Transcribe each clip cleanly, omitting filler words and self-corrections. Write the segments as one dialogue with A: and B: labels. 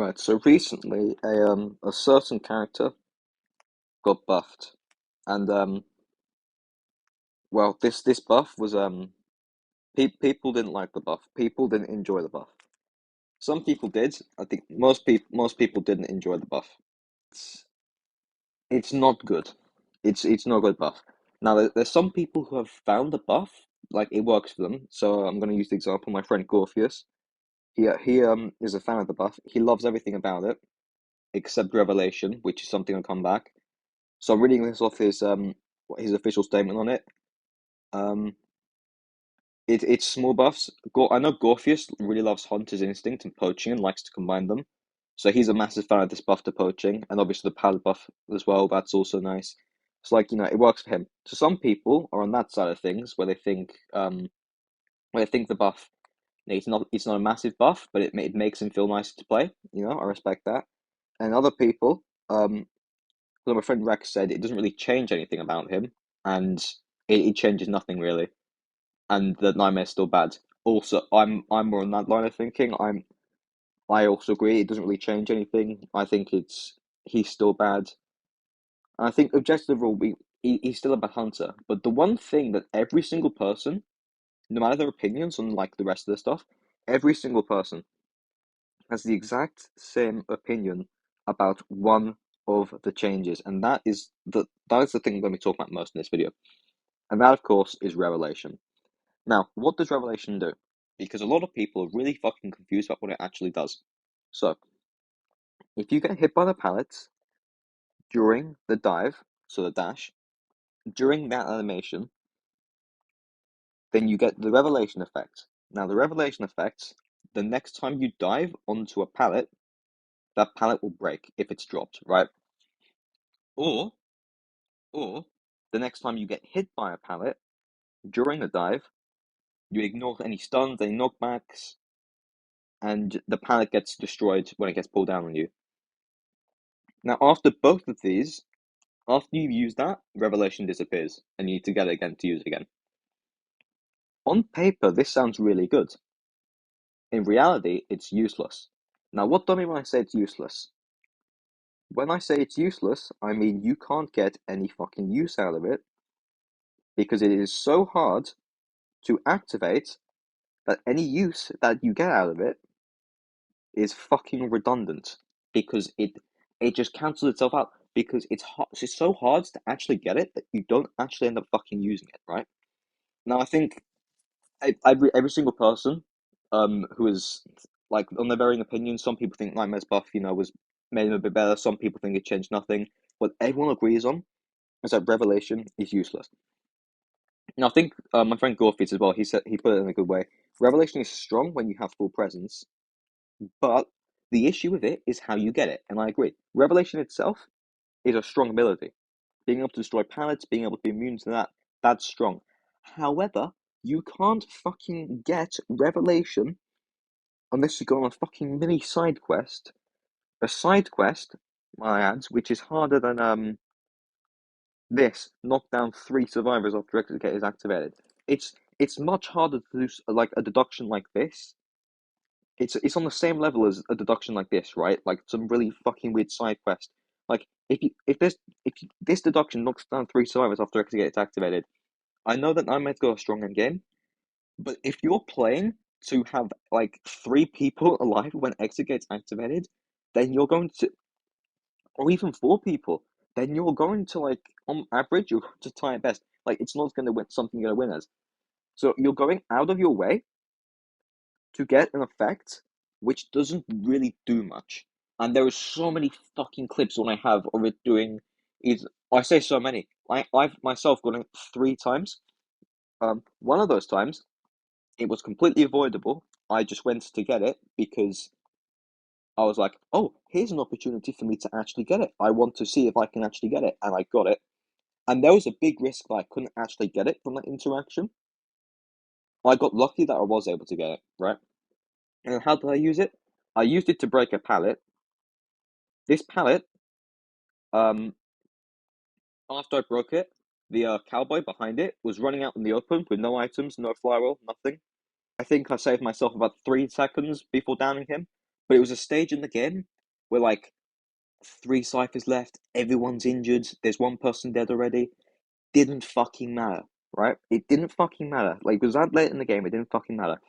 A: Right, so recently a certain character got buffed, and well, this buff was people didn't like the buff. People didn't enjoy the buff. Some people did. I think most people didn't enjoy the buff. It's it's not good. It's not a good buff. Now there's some people who have found the buff like it works for them. So I'm going to use the example my friend Gorfius. He is a fan of the buff. He loves everything about it except Revelation, which is something I'll come back. So I'm reading this off his official statement on it. Um, it's small buffs. I know Gorfius really loves Hunter's Instinct and poaching and likes to combine them. So he's a massive fan of this buff to poaching, and obviously the palette buff as well. That's also nice. It's like it works for him. So some people are on that side of things where they think the buff it's not a massive buff, but it makes him feel nicer to play. I respect that. And other people, so my friend Rex said it doesn't really change anything about him, and it changes nothing really, and the Nightmare's still bad. Also, I'm more on that line of thinking. I also agree it doesn't really change anything. I think he's still bad. And I think objective rule he's still a bad hunter. But the one thing that every single person, no matter their opinions on like the rest of the stuff, every single person has the exact same opinion about one of the changes, and that is the thing I'm going to be talking about most in this video. And that, of course, is Revelation. Now, what does Revelation do? Because a lot of people are really fucking confused about what it actually does. So, if you get hit by the pallets during the dive, so the dash, during that animation, then you get the Revelation effect. Now, the Revelation effect, the next time you dive onto a pallet, that pallet will break if it's dropped, right? Or, or the next time you get hit by a pallet during the dive, you ignore any stuns, any knockbacks, and the pallet gets destroyed when it gets pulled down on you. Now, after both of these, after you've used that, Revelation disappears, and you need to get it again to use it again. On paper, this sounds really good. In reality, it's useless. Now, what do I mean when I say it's useless? When I say it's useless, I mean you can't get any fucking use out of it because it is so hard to activate that any use that you get out of it is fucking redundant because it just cancels itself out because it's so hard to actually get it that you don't actually end up fucking using it, right? Now, I think every single person who is like on their varying opinions, some people think Nightmare's buff, was made him a bit better. Some people think it changed nothing. What everyone agrees on is that Revelation is useless. Now, I think my friend Gorfitz as well. He put it in a good way. Revelation is strong when you have full presence, but the issue with it is how you get it, and I agree. Revelation itself is a strong ability. Being able to destroy pallets, being able to be immune to that's strong. However, you can't fucking get Revelation unless you go on a fucking mini side quest. A side quest, my ads, which is harder than this, knock down 3 survivors after Execute is activated. It's much harder to do like a deduction like this. It's on the same level as a deduction like this, right? Like some really fucking weird side quest. Like if this deduction knocks down 3 survivors after Execute is activated, I know that I might go a strong end game, but if you're playing to have like 3 people alive when Exit gets activated, then you're going to, or even 4 people, then you're going to like on average you're going to tie at best. Like it's not going to win something you're going to win as. So you're going out of your way to get an effect which doesn't really do much. And there are so many fucking clips when I have of it doing is I say so many. I've myself got it 3 times. One of those times it was completely avoidable. I just went to get it because I was like, oh, here's an opportunity for me to actually get it. I want to see if I can actually get it. And I got it. And there was a big risk that I couldn't actually get it from that interaction. I got lucky that I was able to get it, right? And how did I use it? I used it to break a pallet. This pallet, um, after I broke it, the cowboy behind it was running out in the open with no items, no flywheel, nothing. I think I saved myself about 3 seconds before downing him, but it was a stage in the game where like three ciphers left, everyone's injured, there's one person dead already. Didn't fucking matter, right? It didn't fucking matter. Like, it was that late in the game, it didn't fucking matter.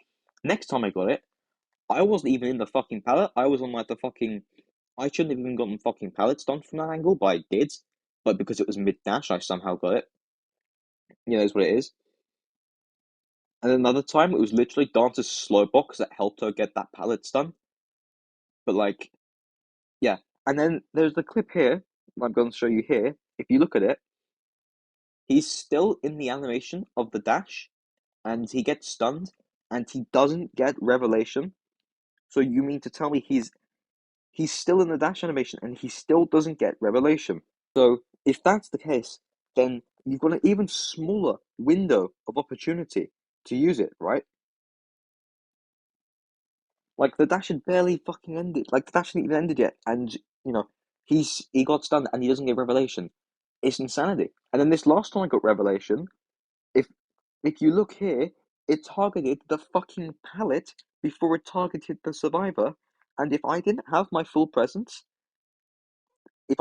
A: Next time I got it, I wasn't even in the fucking pallet. I was on like the fucking. I shouldn't have even gotten fucking pallets done from that angle, but I did. But because it was mid dash, I somehow got it. You know, that's what it is. And another time, it was literally Dance's slow box that helped her get that pallet done. But like, yeah. And then there's the clip here. I'm going to show you here. If you look at it, he's still in the animation of the dash, and he gets stunned, and he doesn't get revelation. So you mean to tell me he's still in the dash animation and he still doesn't get revelation? So if that's the case, then you've got an even smaller window of opportunity to use it, right? Like the dash had barely fucking ended. Like the dash hadn't even ended yet, and you know he got stunned and he doesn't get revelation. It's insanity. And then this last time I got revelation, if if you look here, it targeted the fucking pallet before it targeted the survivor. And if I didn't have my full presence to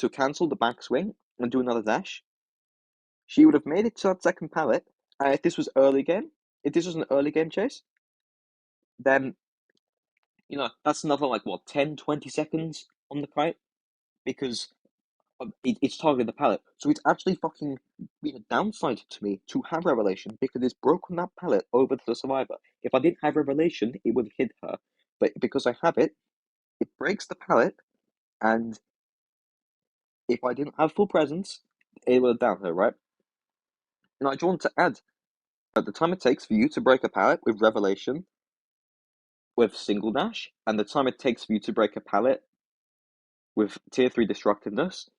A: cancel the backswing and do another dash, she would have made it to that second pallet. And if this was early game, if this was an early game chase, then that's another like what 10, 20 seconds on the kite because it's targeted the pallet. So it's actually fucking been a downside to me to have revelation because it's broken that pallet over to the survivor. If I didn't have revelation, it would have hit her. But because I have it, it breaks the pallet, and if I didn't have full presence, it would have downed her, right? And I just want to add at the time it takes for you to break a pallet with revelation with single dash, and the time it takes for you to break a pallet with tier 3 destructiveness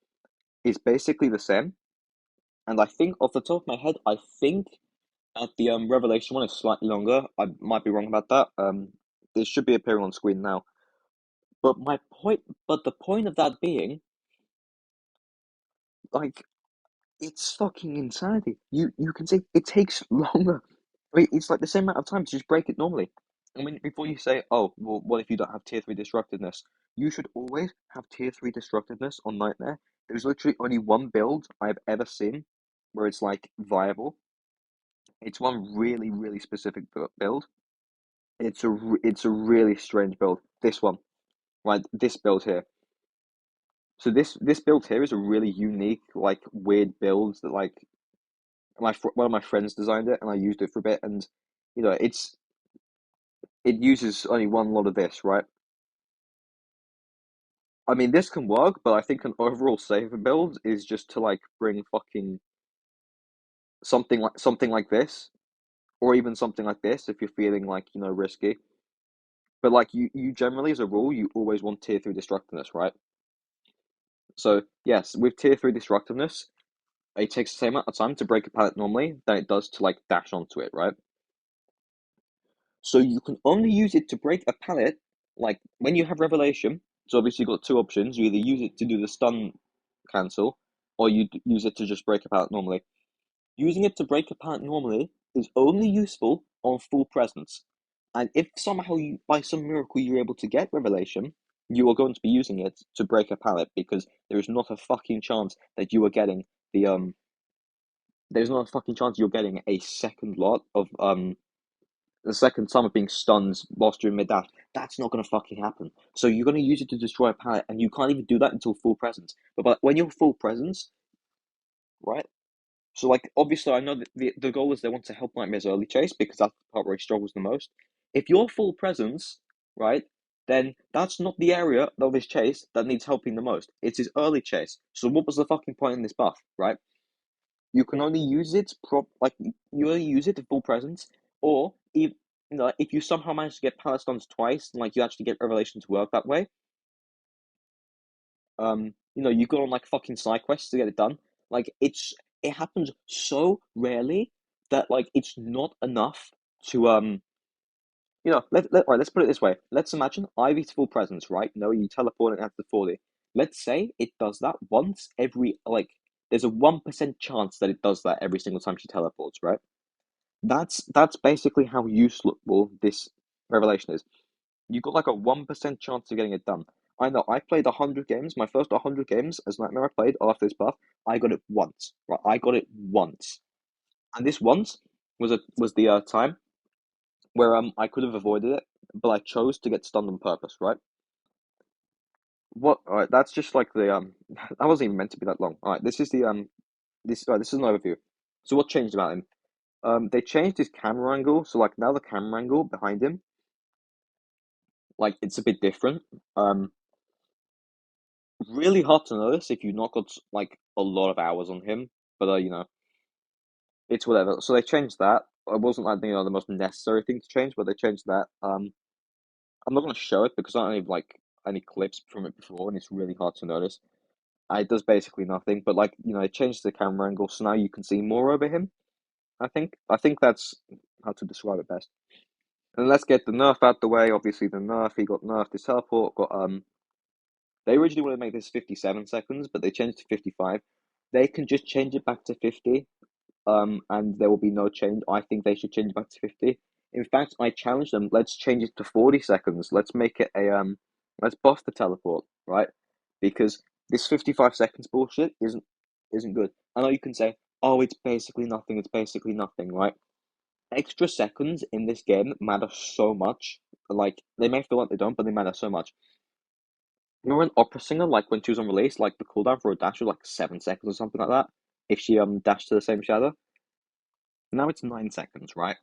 A: is basically the same. And I think off the top of my head, I think that the revelation one is slightly longer. I might be wrong about that. This should be appearing on screen now. But the point of that being, like, it's fucking insanity. You can see it takes longer. I mean, it's like the same amount of time to just break it normally. I mean, before you say, oh, well, what if you don't have tier 3 destructiveness? You should always have tier 3 destructiveness on Nightmare. There's literally only one build I've ever seen where it's like viable. It's one really, really specific build. It's a really strange build. This one, right? This build here. So this build here is a really unique, like weird build that like one of my friends designed it and I used it for a bit, and it uses only one lot of this, right? I mean, this can work, but I think an overall safer build is just to like bring fucking something like this, or even something like this if you're feeling like risky. But like you generally, as a rule, you always want tier 3 destructiveness, right? So yes, with tier 3 destructiveness, it takes the same amount of time to break a pallet normally than it does to like dash onto it, right? So you can only use it to break a pallet, like when you have revelation. So obviously you've got two options. You either use it to do the stun cancel, or you use it to just break a pallet normally. Using it to break a pallet normally is only useful on full presence. And if somehow by some miracle you're able to get revelation, you are going to be using it to break a pallet because there is not a fucking chance that you are getting the there's not a fucking chance you're getting a second lot of the second time of being stunned whilst you're in mid dash. That's not gonna fucking happen. So you're gonna use it to destroy a pallet, and you can't even do that until full presence. But when you're full presence, right? So like obviously I know that the goal is they want to help Nightmare's early chase because that's the part where he struggles the most. If you're full presence, right, then that's not the area of his chase that needs helping the most. It's his early chase. So what was the fucking point in this buff, right? You can only use it you only use it at full presence, or if you somehow manage to get pallet stuns twice, and like you actually get revelation to work that way, you go on like fucking side quests to get it done. Like it happens so rarely that like it's not enough to let's put it this way. Let's imagine Ivy's full presence, right? No, you teleport and have the 40. Let's say it does that once every like there's a 1% chance that it does that every single time she teleports, right? That's basically how useful this revelation is. You got like a 1% chance of getting it done. I know. I played 100 games. My first 100 games as Nightmare I played after this buff. I got it once. Right, I got it once, and this once was the time where I could have avoided it, but I chose to get stunned on purpose. Right. What? All right. That's just like the that wasn't even meant to be that long. All right. This is the this is an overview. So what changed about him? They changed his camera angle. So like now the camera angle behind him, like it's a bit different. Really hard to notice if you've not got like a lot of hours on him, but it's whatever. So they changed that. It wasn't like the most necessary thing to change, but they changed that. I'm not gonna show it because I don't have like any clips from it before, and it's really hard to notice. It does basically nothing, but like it changed the camera angle, so now you can see more over him. I think that's how to describe it best. And let's get the nerf out the way. Obviously, the nerf he got nerfed. His teleport got They originally wanted to make this 57 seconds, but they changed to 55. They can just change it back to 50, and there will be no change. I think they should change it back to 50. In fact, I challenge them. Let's change it to 40 seconds. Let's make it let's buff the teleport, right? Because this 55 seconds bullshit isn't good. I know you can say, oh, it's basically nothing. It's basically nothing, right? Extra seconds in this game matter so much. Like they may feel like they don't, but they matter so much. Remember an opera singer, like when she was on release, like the cooldown for a dash was like 7 seconds or something like that. If she dashed to the same shadow. Now it's 9 seconds, right?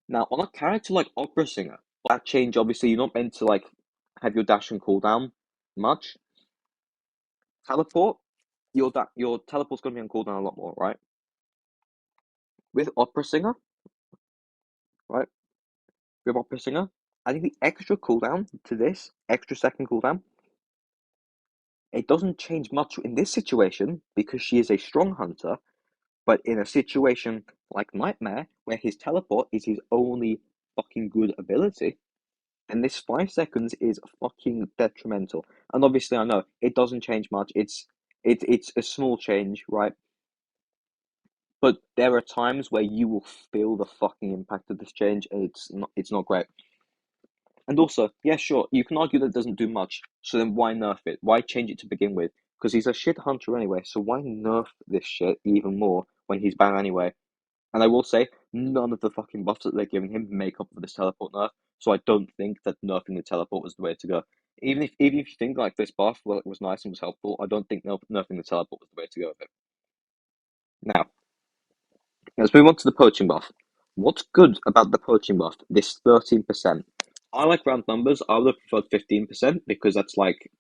A: Now on a character like opera singer, that change obviously you're not meant to like have your dash and cooldown much. Teleport, your teleport's gonna be on cooldown a lot more, right? With opera singer, right? With opera singer, I think the extra cooldown to this extra second cooldown, it doesn't change much in this situation because she is a strong hunter. But in a situation like Nightmare, where his teleport is his only fucking good ability, and this 5 seconds is fucking detrimental. And obviously, I know it doesn't change much. It's a small change, right? But there are times where you will feel the fucking impact of this change, and it's not great. And also, yeah, sure, you can argue that it doesn't do much. So then why nerf it? Why change it to begin with? Because he's a shit hunter anyway. So why nerf this shit even more when he's bad anyway? And I will say, none of the fucking buffs that they're giving him make up for this teleport nerf. So I don't think that nerfing the teleport was the way to go. Even if you think like this buff was nice and was helpful, I don't think nerfing the teleport was the way to go with it. Now, let's move on to the poaching buff. What's good about the poaching buff? This 13%. I like round numbers. I would have preferred 15% because that's like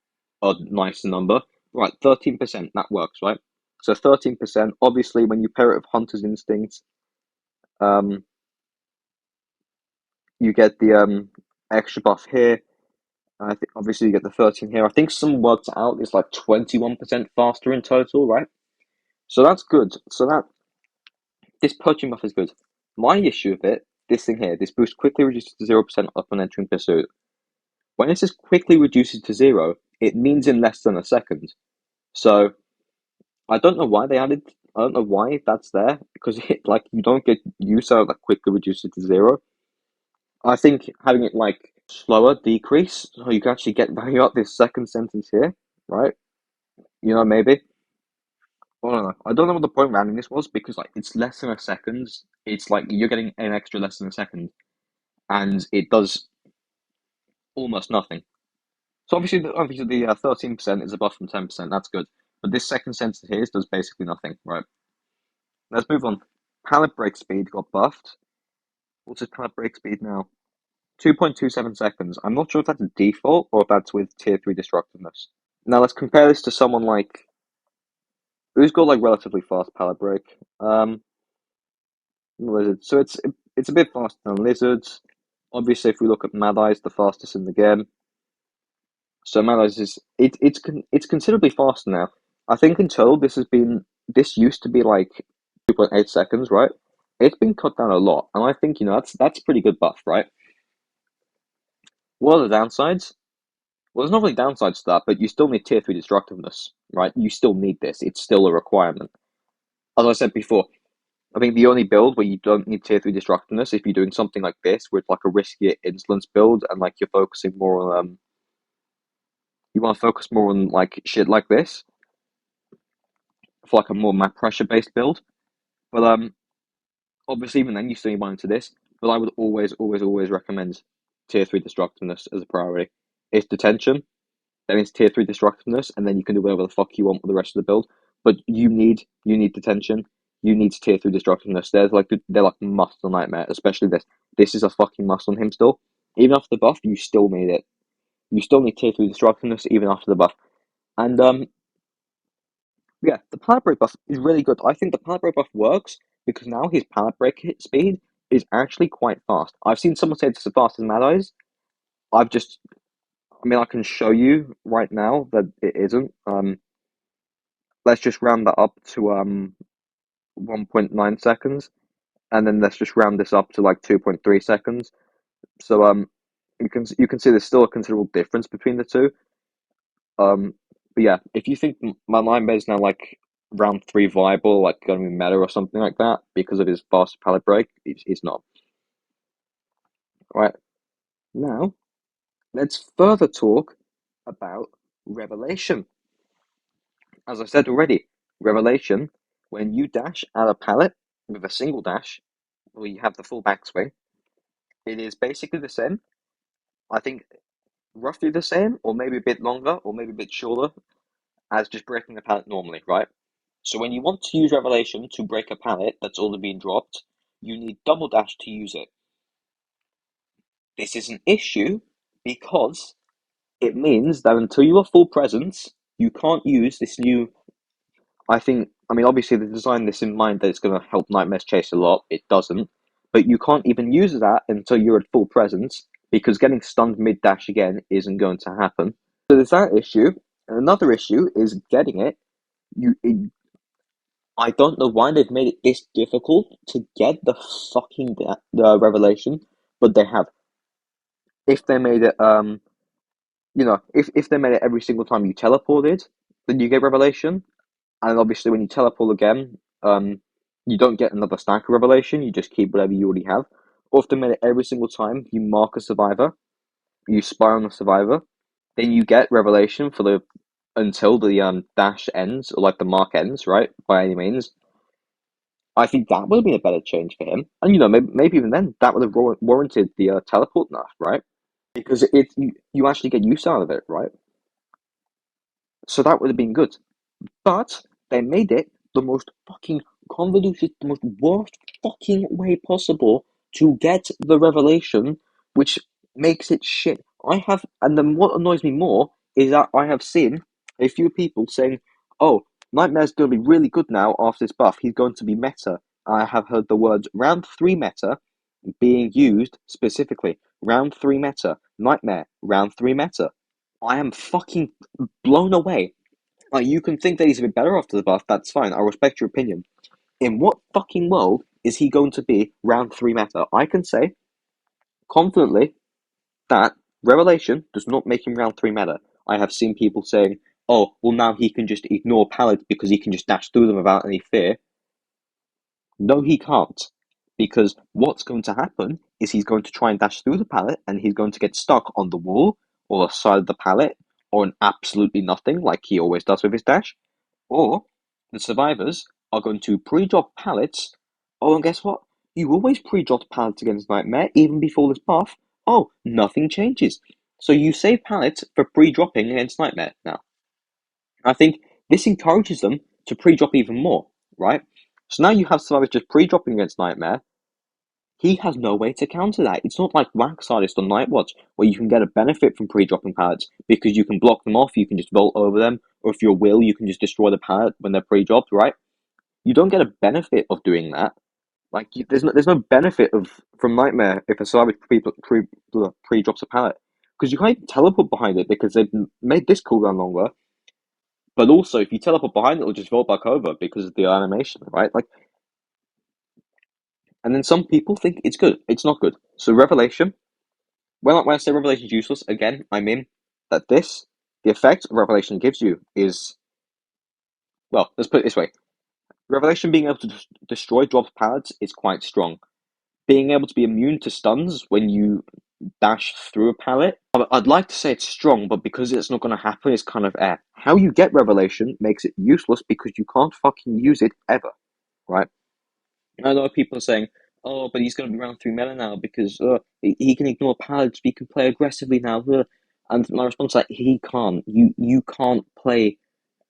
A: a nice number. Right, 13%, that works, right? So 13%, obviously, when you pair it with Hunter's Instincts, um, you get the extra buff here. I think obviously you get the 13 here. I think some worked out is like 21% faster in total, right? So that's good. So that this poaching buff is good. My issue with it, this thing here, this boost quickly reduces to 0% upon entering pursuit. When it says quickly reduces to 0, it means in less than a second. So I don't know why they added. I don't know why that's there because like you don't get use out of that quickly reduces to 0. I think having it like slower decrease, so you can actually get value out this second sentence here, right? Maybe. I don't know. I don't know what the point of rounding this was because like it's less than a second. It's like you're getting an extra less than a second, and it does almost nothing. So obviously the 13% is above from 10%. That's good, but this second sentence here does basically nothing, right? Let's move on. Pallet break speed got buffed. What's his pallet break speed now? 2.27 seconds. I'm not sure if that's a default or if that's with tier 3 destructiveness. Now let's compare this to someone like who's got like relatively fast pallet break. Lizard. So it's a bit faster than lizards. Obviously, if we look at Mad Eye's the fastest in the game. So Mad Eye's it's considerably faster now. I think in total this used to be like 2.8 seconds, right? It's been cut down a lot, and I think that's a pretty good buff, right? What are the downsides? Well, there's not really downsides to that, but you still need tier 3 destructiveness, right? You still need this. It's still a requirement. As I said before, I think the only build where you don't need tier 3 destructiveness if you're doing something like this, where it's like a riskier insolence build and like you're focusing more on you want to focus more on like shit like this for like a more map pressure based build. But obviously even then you still need one into this. But I would always recommend tier 3 destructiveness as a priority. It's detention, then it's tier 3 destructiveness, and then you can do whatever the fuck you want with the rest of the build. But you need detention, you need tier 3 destructiveness. They're like must on Nightmare, especially this. This is a fucking must on him still. Even after the buff, you still need it. You still need tier 3 destructiveness even after the buff. And yeah, the pallet break buff is really good. I think the pallet break buff works because now his pallet break hit speed is actually quite fast. I've seen someone say it's as fast as Mad Eyes. I've just, I mean, I can show you right now that it isn't. Let's just round that up to 1.9 seconds, and then let's just round this up to like 2.3 seconds. So you can see there's still a considerable difference between the two. But yeah, if you think my line is now like round three viable, like going to be meta or something like that because of his fast pallet break, it's not. Right now, let's further talk about Revelation. As I said already, Revelation, when you dash out a pallet with a single dash, where you have the full backswing, it is basically the same. I think roughly the same, or maybe a bit longer, or maybe a bit shorter, as just breaking the pallet normally, right? So when you want to use Revelation to break a pallet that's already been dropped, you need double dash to use it. This is an issue because it means that until you are full presence, you can't use this new. I mean, obviously they designed this in mind that it's going to help Nightmares chase a lot. It doesn't, but you can't even use that until you're at full presence because getting stunned mid dash again isn't going to happen. So there's that issue. And another issue is getting it. I don't know why they've made it this difficult to get the fucking the revelation, but they have. If they made it, if they made it every single time you teleported, then you get revelation, and obviously when you teleport again, you don't get another stack of revelation. You just keep whatever you already have. Or if they made it every single time you mark a survivor, you spy on the survivor, then you get revelation for the until the dash ends or like the mark ends, right? By any means. I think that would have been a better change for him. And maybe even then, that would have warranted the teleport nerf, right? Because you actually get use out of it, right? So that would have been good. But they made it the most fucking convoluted, the most worst fucking way possible to get the revelation, which makes it shit. And then what annoys me more is that I have seen a few people saying, "Oh, Nightmare's going to be really good now after this buff. He's going to be meta." I have heard the words round three meta being used specifically. Round three meta, Nightmare, round three meta. I am fucking blown away. Like, you can think that he's a bit better after the buff, that's fine, I respect your opinion. In what fucking world is he going to be round 3 meta? I can say confidently that Revelation does not make him round 3 meta. I have seen people saying, oh, well, now he can just ignore pallets because he can just dash through them without any fear. No, he can't. Because what's going to happen is he's going to try and dash through the pallet and he's going to get stuck on the wall or the side of the pallet or on absolutely nothing like he always does with his dash. Or the survivors are going to pre-drop pallets. Oh, and guess what? You always pre-dropped pallets against Nightmare even before this buff. Oh, nothing changes. So you save pallets for pre-dropping against Nightmare now. I think this encourages them to pre-drop even more, right? So now you have survivors just pre-dropping against Nightmare. He has no way to counter that. It's not like Wax Artist or Nightwatch, where you can get a benefit from pre-dropping pallets because you can block them off, you can just vault over them, or if you're Will, you can just destroy the pallet when they're pre-dropped, right? You don't get a benefit of doing that. Like, there's no benefit from Nightmare if a survivor pre-drops a pallet because you can't even teleport behind it because they've made this cooldown longer. But also, if you teleport behind it, it'll just vault back over because of the animation, right? Like, and then some people think it's good. It's not good. So Revelation, when I say Revelation is useless, again, I mean that the effect Revelation gives you is, well, let's put it this way. Revelation being able to destroy dropped pallets is quite strong. Being able to be immune to stuns when you dash through a pallet, I'd like to say it's strong, but because it's not going to happen, it's kind of air. How you get Revelation makes it useless because you can't fucking use it ever, right? I know people are saying, "Oh, but he's going to be round 3 meta now because he can ignore pallets, he can play aggressively now." And my response is like, he can't. You can't play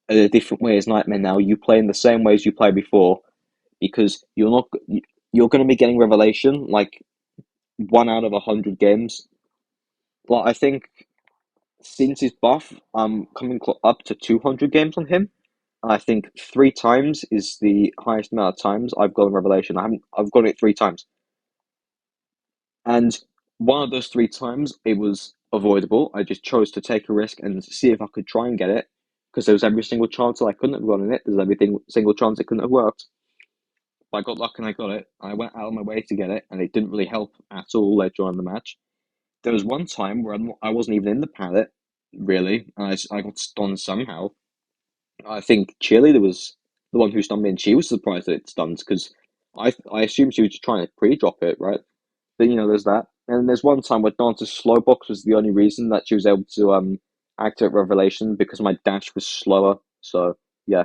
A: a different way as Nightmare now. You play in the same ways you played before because you're going to be getting Revelation like 1 out of 100 games. Well, I think since his buff, I'm coming up to 200 games on him. I think 3 times is the highest amount of times I've gotten Revelation. I've gotten it 3 times. And one of those 3 times, it was avoidable. I just chose to take a risk and see if I could try and get it, because there was every single chance that I couldn't have gotten it. There's every single chance it couldn't have worked. But I got lucky and I got it. I went out of my way to get it, and it didn't really help at all later on in the match. There was one time where I wasn't even in the pallet, really, and I got stunned somehow. I think Cheerleader was the one who stunned me, and she was surprised that it stunned, because I assumed she was just trying to pre-drop it, right? But there's that. And there's one time where Dance's slow box was the only reason that she was able to activate Revelation, because my dash was slower. So yeah.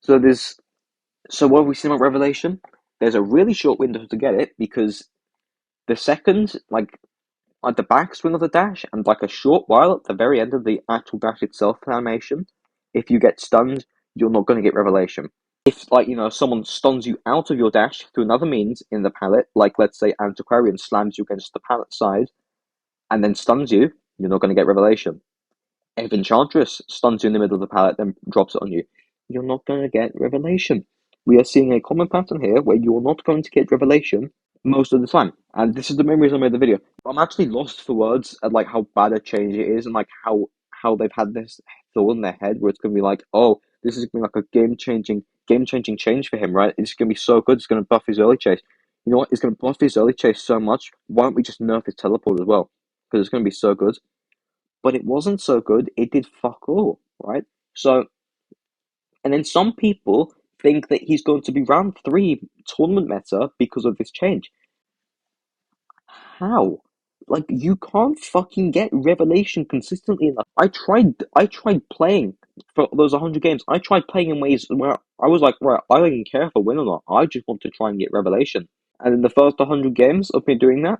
A: So what have we seen about Revelation? There's a really short window to get it, because the second at the backswing of the dash and like a short while at the very end of the actual dash itself animation, if you get stunned, you're not going to get Revelation. If someone stuns you out of your dash through another means in the pallet, like let's say Antiquarian slams you against the pallet side and then stuns you, you're not going to get Revelation. If Enchantress stuns you in the middle of the pallet, then drops it on you, you're not going to get Revelation. We are seeing a common pattern here where you're not going to get Revelation most of the time. And this is the main reason I made the video. I'm actually lost for words at like how bad a change it is, and like how they've had this thought in their head where it's going to be like, oh, this is going to be like a game changing change for him, right? It's going to be so good. It's going to buff his early chase. You know what? It's going to buff his early chase so much. Why don't we just nerf his teleport as well? Because it's going to be so good. But it wasn't so good. It did fuck all, right? So, and then some people think that he's going to be round 3 tournament meta because of this change. How? Like, you can't fucking get Revelation consistently enough. I tried playing for those 100 games. I tried playing in ways where I was like, right, I don't even care if I win or not. I just want to try and get Revelation. And in the first 100 games of me doing that,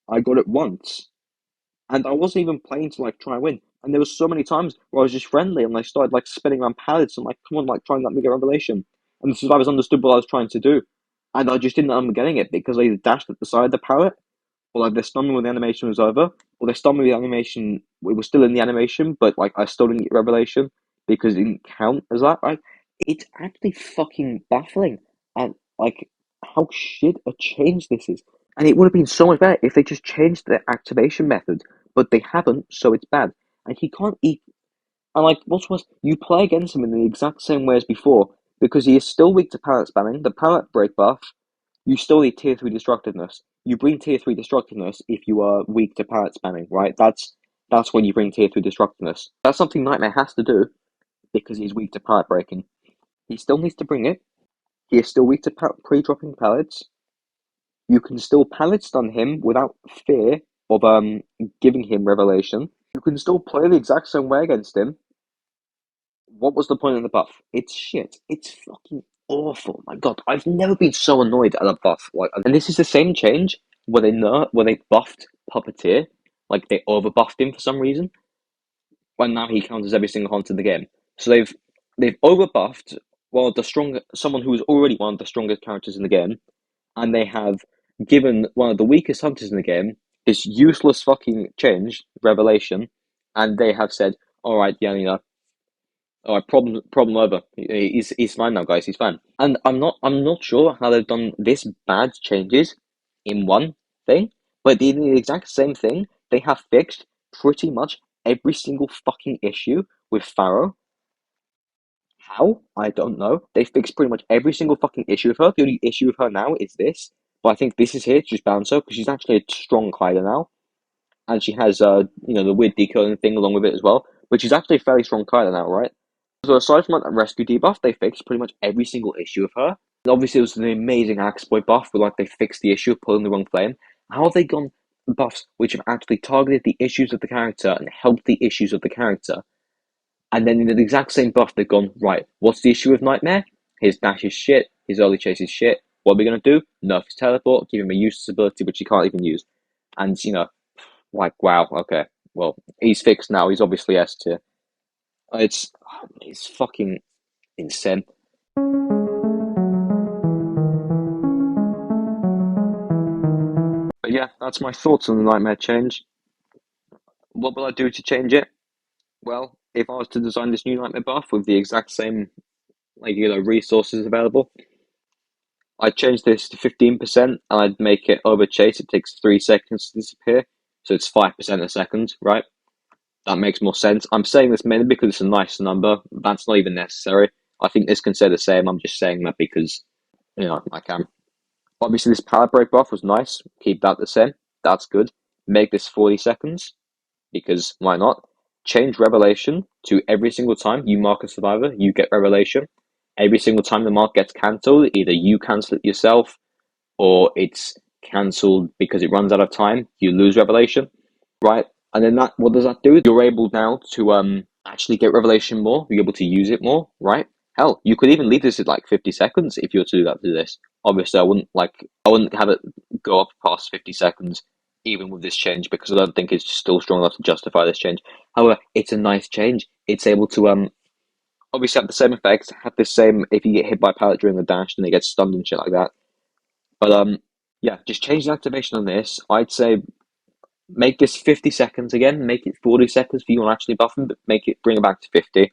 A: I got it once. And I wasn't even playing to like try and win. And there was so many times where I was just friendly and I started like spinning around pallets and like, come on, like try and let me get Revelation. And the survivors understood what I was trying to do. And I just didn't end up getting it because I either dashed at the side of the pallet, or like they stunned me when the animation was over, or they stunned me with the animation, it was still in the animation, but like I still didn't get Revelation because it didn't count as that, right? It's actually fucking baffling and like how shit a change this is. And it would have been so much better if they just changed the activation method, but they haven't, so it's bad. And he can't eat. And like, what's worse, you play against him in the exact same way as before, because he is still weak to pallet spamming. The pallet break buff, you still need tier 3 destructiveness. You bring tier 3 destructiveness if you are weak to pallet spamming, right? That's when you bring tier 3 destructiveness. That's something Nightmare has to do because he's weak to pallet breaking. He still needs to bring it. He is still weak to pre-dropping pallets. You can still pallet stun him without fear of giving him Revelation. You can still play the exact same way against him. What was the point of the buff? It's shit. It's fucking awful. My God, I've never been so annoyed at a buff. And this is the same change where they buffed Puppeteer, like they over buffed him for some reason. When now he counters every single hunt in the game. So they've over buffed someone who was already one of the strongest characters in the game, and they have given one of the weakest hunters in the game this useless fucking change, Revelation, and they have said, all right, yeah, all right, problem over. He's fine now, guys. He's fine. And I'm not sure how they've done this bad changes in one thing, but in the exact same thing, they have fixed pretty much every single fucking issue with Pharaoh. How? I don't know. They fixed pretty much every single fucking issue with her. The only issue with her now is this, but I think this is here to just balance her because she's actually a strong Kyler now, and she has the weird decoding thing along with it as well. But she's actually a fairly strong Kyler now, right? So aside from like that rescue debuff, they fixed pretty much every single issue of her. And obviously, it was an amazing exploit buff where like they fixed the issue of pulling the wrong flame. How have they gone buffs which have actually targeted the issues of the character and helped the issues of the character? And then in the exact same buff, they've gone, right, what's the issue with Nightmare? His dash is shit, his early chase is shit. What are we going to do? Nerf his teleport, give him a useless ability which he can't even use. And, like, wow, okay, well, he's fixed now. He's obviously S tier. It's fucking insane. But yeah, that's my thoughts on the Nightmare change. What will I do to change it? Well, if I was to design this new Nightmare buff with the exact same, resources available, I'd change this to 15% and I'd make it over chase. It takes 3 seconds to disappear, so it's 5% a second, right? That makes more sense. I'm saying this mainly because it's a nice number. That's not even necessary. I think this can stay the same. I'm just saying that because, I can. Obviously, this power break buff was nice. Keep that the same. That's good. Make this 40 seconds because why not? Change Revelation to every single time you mark a survivor, you get Revelation. Every single time the mark gets cancelled, either you cancel it yourself or it's cancelled because it runs out of time, you lose Revelation, right? And then what does that do? You're able now to actually get Revelation more. You're able to use it more, right? Hell, you could even leave this at like 50 seconds if you were to do that to this. Obviously, I wouldn't have it go up past 50 seconds even with this change because I don't think it's still strong enough to justify this change. However, it's a nice change. It's able to obviously have the same effects, have the same if you get hit by a pallet during the dash and they get stunned and shit like that. But yeah, just change the activation on this. I'd say make this 50 seconds again. Make it 40 seconds for you on actually buff them, but bring it back to 50.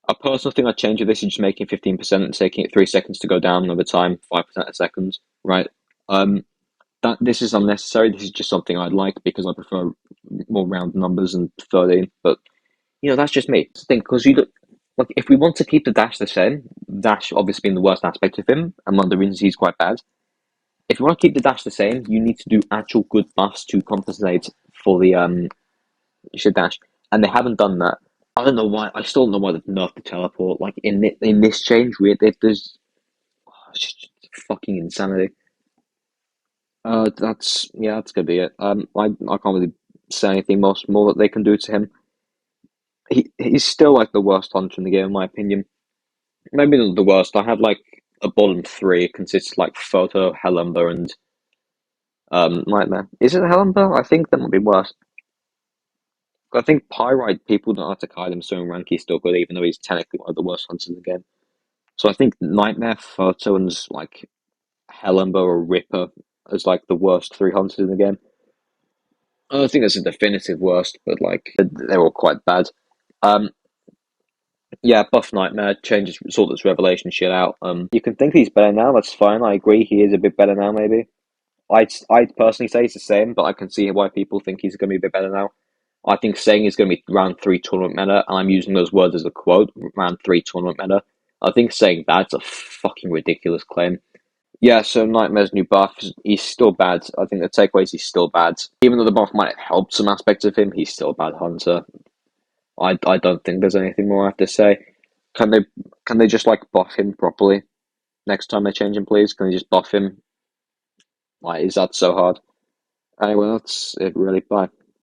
A: A personal thing I'd change with this is just making 15% and taking it 3 seconds to go down over time, 5% a second, right? That this is unnecessary. This is just something I'd like because I prefer more round numbers and 13. But that's just me. It's the thing because you look like if we want to keep the dash the same, dash obviously being the worst aspect of him and one of the reasons he's quite bad. If you want to keep the dash the same, you need to do actual good buffs to compensate for the shit dash, and they haven't done that. I don't know why. I still don't know why they've nerfed the teleport. Like in this change, there's it's just fucking insanity. That's gonna be it. I can't really say anything more that they can do to him. He's still like the worst hunter in the game, in my opinion. Maybe not the worst. I have like a bottom three. It consists of, like Photo, Hellember, and Nightmare. Is it Hellember? I think that might be worse. I think Pyrite people don't have to kite him, so in rank he's still good, even though he's technically one of the worst hunters in the game. So I think Nightmare, Photo, and like Hellember or Ripper as like the worst 3 hunters in the game. I don't think that's a definitive worst, but like they're all quite bad. Um, yeah, buff Nightmare changes sort this Revelation shit out. You can think he's better now. That's fine. I agree. He is a bit better now. Maybe I'd personally say it's the same, but I can see why people think he's going to be a bit better now. I think saying he's going to be round 3 tournament meta, and I'm using those words as a quote, round 3 tournament meta. I think saying that's a fucking ridiculous claim. Yeah, so Nightmare's new buff, he's still bad. I think the takeaway is he's still bad. Even though the buff might have helped some aspects of him, he's still a bad hunter. I don't think there's anything more I have to say. Can they just like buff him properly next time they change him, please? Can they just buff him? Like, is that so hard? Anyway, that's it really. Bye.